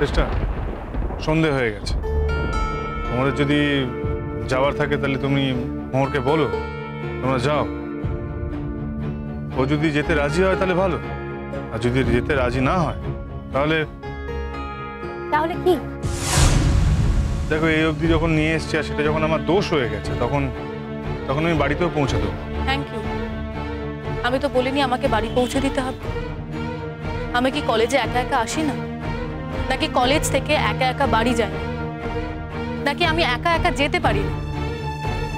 চেষ্টা সন্ধে হয়ে গেছে, তোমাদের যদি যাওয়ার থাকে তাহলে তুমি মোহরকে বলো তোমরা যাও। ও যদি যেতে রাজি হয় তাহলে ভালো, আর যদি যেতে রাজি না হয় তাহলে তাহলে কি? দেখো, এই অবধি যখন নিয়ে এসছি আর সেটা যখন আমার দোষ হয়ে গেছে তখন আমি বাড়িতেও পৌঁছে দেবো। Thank you. আমি তো বলিনি আমাকে বাড়ি পৌঁছে দিতে হবে। আমি কি কলেজে একা একা আসি না, নাকি কলেজ থেকে একা একা বাড়ি যাই, নাকি আমি একা একা যেতে পারি না?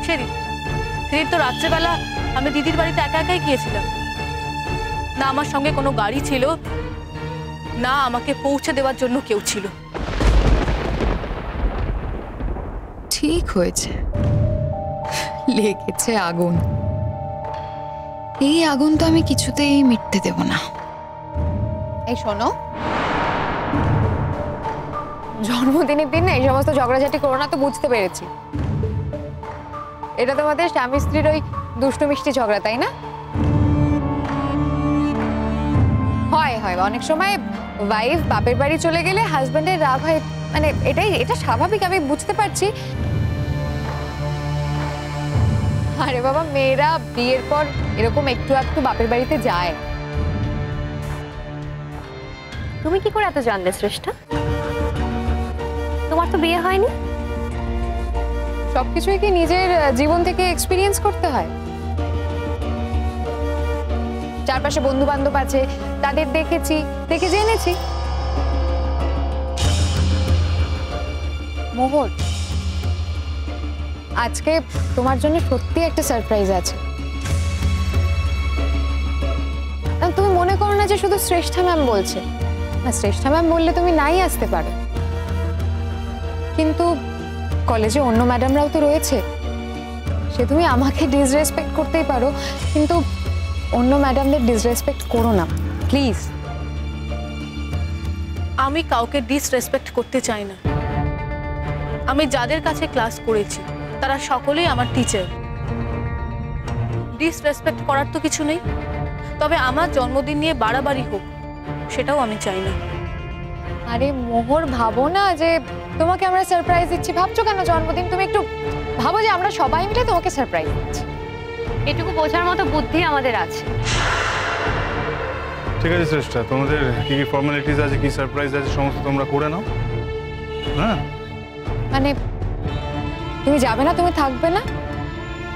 সেদিন তো রাত্রেবেলা আমি দিদির বাড়িতে একা একাই গিয়েছিলাম, না আমার সঙ্গে কোনো গাড়ি ছিল, না আমাকে পৌঁছে দেওয়ার জন্য কেউ ছিল। ঠিক হয়েছে, লেগেছে আগুন। এই আগুন তো আমি কিছুতেই মিটতে দেব না। এই শোনো, জন্মদিনের দিন না এই সমস্ত ঝগড়াঝাটি করো না, তো বুঝতে পেরেছি। এটা তোমাদের স্বামী স্ত্রীর ওই দুষ্টু মিষ্টি ঝগড়া, তাই না? হয় হয়, অনেক সময় ওয়াইফ বাপের বাড়ি চলে গেলে হাজবেন্ডের রাগ হয়, মানে এটা স্বাভাবিক, আমি বুঝতে পারছি। আরে বাবা, মেয়েরা বিয়ের পর এরকম একটু একটু বাপের বাড়িতে যায়। তুমি কি করে এত জানলে শ্রেষ্ঠা? তোমার তো বিয়ে হয়নি। সবকিছুই কি নিজের জীবন থেকে এক্সপিরিয়েন্স করতে হয়? চারপাশে বন্ধু বান্ধব আছে, তাদের দেখেছি, দেখে জেনেছি। মোহর, আজকে তোমার জন্য সত্যি একটা সারপ্রাইজ আছে। তুমি মনে করো না যে শুধু শ্রেষ্ঠা ম্যাম বলছে। না, শ্রেষ্ঠা ম্যাম বললে তুমি নাই আসতে পারো, কিন্তু কলেজে অন্য ম্যাডামরাও তো রয়েছে। সে তুমি আমাকে ডিসরেসপেক্ট করতেই পারো, কিন্তু অন্য ম্যাডামদের ডিসরেসপেক্ট করো না প্লিজ। আমি কাউকে ডিসরেসপেক্ট করতে চাই না। আমি যাদের কাছে ক্লাস করেছি তারা সকলেই আমার টিচার। ডিসরেসপেক্ট করার তো কিছু নেই, তবে আমার জন্মদিন নিয়ে বাড়াবাড়ি হোক সেটাও আমি চাই না। আরে মোহর, ভাবো না যে তোমাকে আমরা সারপ্রাইজ দিচ্ছি। ভাবছো কেন জন্মদিন? তুমি একটু ভাবো যে আমরা সবাই মিলে তোমাকে সারপ্রাইজ দিচ্ছি। এটুকু বোঝার মতো বুদ্ধি আমাদের আছে। ঠিক আছে শ্রেষ্ঠা, তোমাদের কি কি ফর্মালিটিস আছে, কি সারপ্রাইজ আছে, সমস্ত তোমরা করে নাও। হ্যাঁ, মানে তুমি যাবে না? তুমি থাকবে না?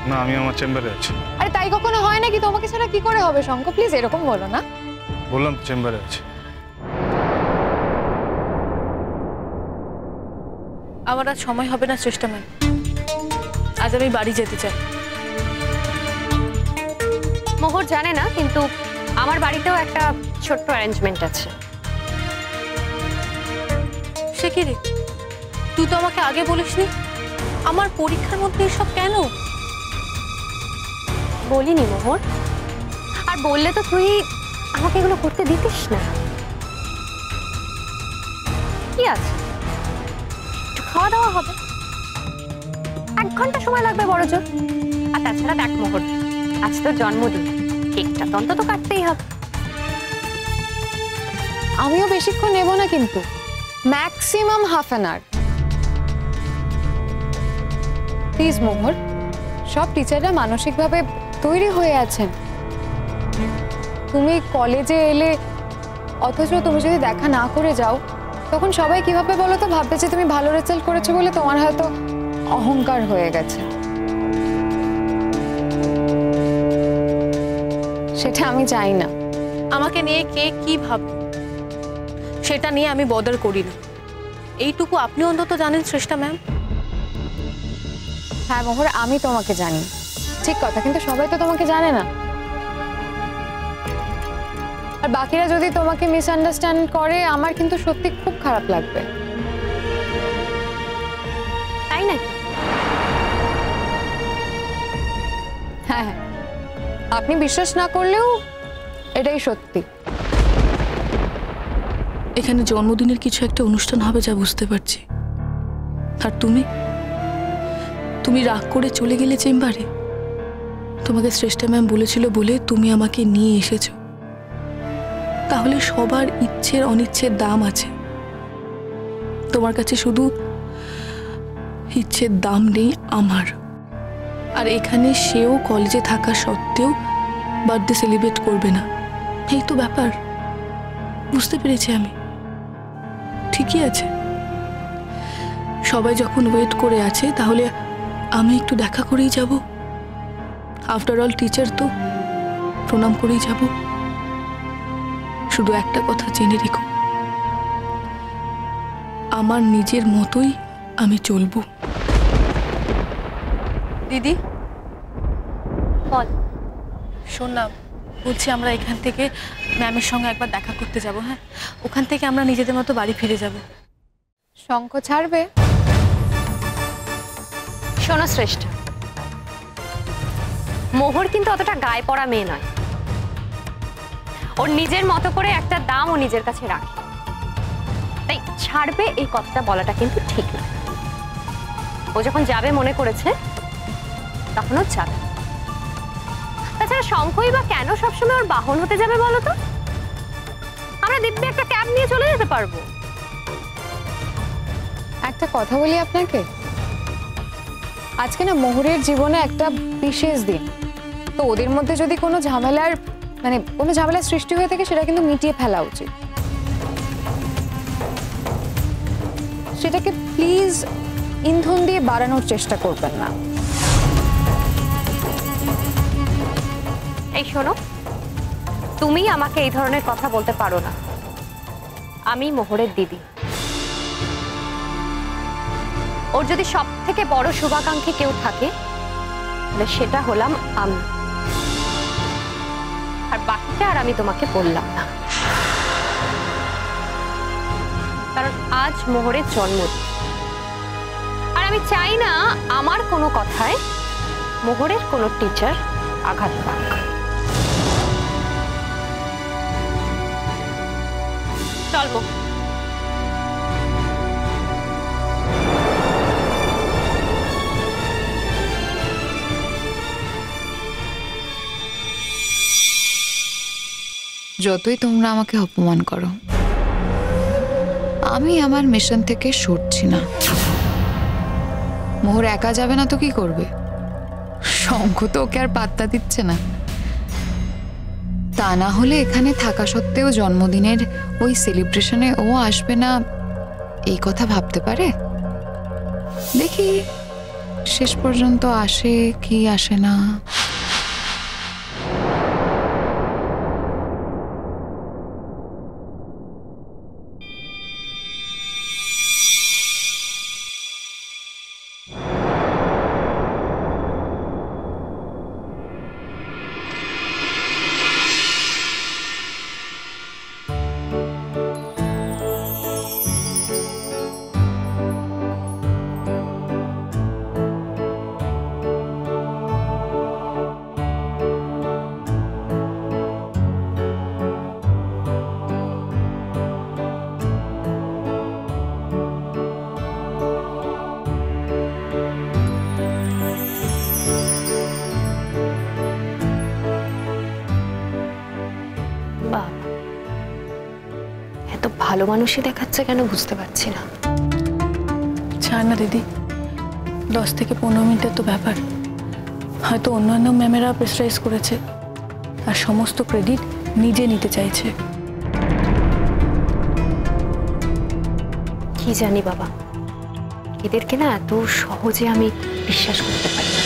না, আমি আমার চেম্বারে আছি। আরে তাই কখনো হয় নাকি? তোমাকে ছাড়া কি করে হবে শঙ্খ? প্লিজ এরকম বলো না। বললাম তো চেম্বারে আছি। আমার আজ সময় হবে না শ্রেষ্ঠা ম্যাম, আজ আমি বাড়ি যেতে চাই। মোহর জানে না, কিন্তু আমার বাড়িতেও একটা ছোট্ট অ্যারেঞ্জমেন্ট আছে। সে কি রে, তুই তো আমাকে আগে বলিসনি? আমার পরীক্ষার মধ্যে এসব কেন? বলিনি মোহর, আর বললে তো তুই আমাকে এগুলো করতে দিতিস না। কি আছে, একটু খাওয়া দাওয়া হবে, 1 ঘন্টা সময় লাগবে বড় জোর। আর তাছাড়া দেখ মোহর, আজ তোর জন্মদিন, কেকটা তো অন্তত কাটতেই হবে। আমিও বেশিক্ষণ নেব না, কিন্তু maximum half an hour. Please Mohor, সব টিচাররা মানসিকভাবে তৈরি হয়ে আছেন। তুমি কলেজে এলে অথচ তুমি যদি দেখা না করে যাও, তখন সবাই কিভাবে বলো তো ভাববে যে তুমি ভালো রেজাল্ট করেছো বলে তোমার হয়তো অহংকার হয়ে গেছে। সেটা আমি চাই না। আমাকে নিয়ে কে কি ভাববে সেটা নিয়ে আমি বদার করি না, এইটুকু আপনি অন্তত জানেন শ্রেষ্ঠা ম্যাম। হ্যাঁ মোহর, আমি তোমাকে জানি, ঠিক কথা, কিন্তু সবাই তো তোমাকে জানে না। আর বাকিরা যদি তোমাকে মিসআন্ডারস্ট্যান্ড করে, আমার কিন্তু সত্যি খুব খারাপ লাগবে। তাই নাকি? হ্যাঁ হ্যাঁ, আপনি বিশ্বাস না করলেও এটাই সত্যি। এখানে জন্মদিনের কিছু একটা অনুষ্ঠান হবে যা বুঝতে পারছি, আর তুমি রাগ করে চলে গেলে চেম্বারে। তোমাকে শ্রেষ্ঠা ম্যাম বলেছিল বলে তুমি আমাকে নিয়ে এসেছো, তাহলে সবার ইচ্ছের অনিচ্ছের দাম আছে। তোমার কাছে শুধু ইচ্ছের দাম নেই আমার। আর এখানে সেও কলেজে থাকা সত্ত্বেও বার্থডে সেলিব্রেট করবে না, এই তো ব্যাপার। বুঝতে পেরেছি আমি, ঠিকই আছে। সবাই যখন ওয়েট করে আছে তাহলে আমি একটু দেখা করেই যাব। আফটার অল টিচার তো, প্রণাম করেই যাব। শুধু একটা কথা জেনে রেখো, আমার নিজের মতোই আমি চলবো। দিদি বল। শোন না, বলছি আমরা এখান থেকে ম্যামের সঙ্গে একবার দেখা করতে যাব। হ্যাঁ, ওখান থেকে আমরা নিজেদের মতো বাড়ি ফিরে যাব। শঙ্খ ছাড়বে? শোনো শ্রেষ্ঠা, মোহর কিন্তু অতটা গায়ে পড়া মেয়ে নয়। ওর নিজের মতো করে একটা দাম ও নিজের কাছে রাখে, তাই ছাড়বে এই কথাটা বলাটা কিন্তু ঠিক না। ও যখন যাবে মনে করেছে তখন ও যাবে। তাছাড়া শঙ্খই বা কেন সবসময় ওর বাহন হতে যাবে বলো তো? আমরা দিব্যি একটা ক্যাব নিয়ে চলে যেতে পারবো। একটা কথা বলি আপনাকে, আজকে না মোহরের জীবনে একটা বিশেষ দিন। তো ওদের মধ্যে যদি কোনো ঝামেলার সৃষ্টি হয়ে থাকে সেটা কিন্তু মিটিয়ে ফেলা উচিত। সেটাকে প্লিজ ইন্ধন দিয়ে বাড়ানোর চেষ্টা করবেন না। এই শোনো, তুমি আমাকে এই ধরনের কথা বলতে পারো না। আমি মোহরের দিদি। ওর যদি সব থেকে বড় শুভাকাঙ্ক্ষী কেউ থাকে তাহলে সেটা হলাম আমি। আর বাকিটা আর আমি তোমাকে বললাম না, কারণ আজ মোহরের জন্মদিন। আর আমি চাই না আমার কোনো কথায় মোহরের কোনো টিচার আঘাত পাক। চলবো। যতই তোমরা আমাকে অপমান করো, আমি আমার মিশন থেকে সরছি না। মোহর একা যাবে না তো কি করবে? শঙ্খ তো ওকে আর পাত্তা দিচ্ছে না। তা না হলে এখানে থাকা সত্ত্বেও জন্মদিনের ওই সেলিব্রেশনে ও আসবে না এই কথা ভাবতে পারে? দেখি শেষ পর্যন্ত আসে কি আসে না। এত ভালো মানুষই দেখাচ্ছে কেন বুঝতে পারছি না। ছাড় না দিদি, 10 থেকে 15 মিনিটের তো ব্যাপার। হয়তো অন্যান্য ম্যামেরা প্রেসারাইজ করেছে আর সমস্ত ক্রেডিট নিজে নিতে চাইছে। কি জানি বাবা, এদেরকে না এত সহজে আমি বিশ্বাস করতে পারি না।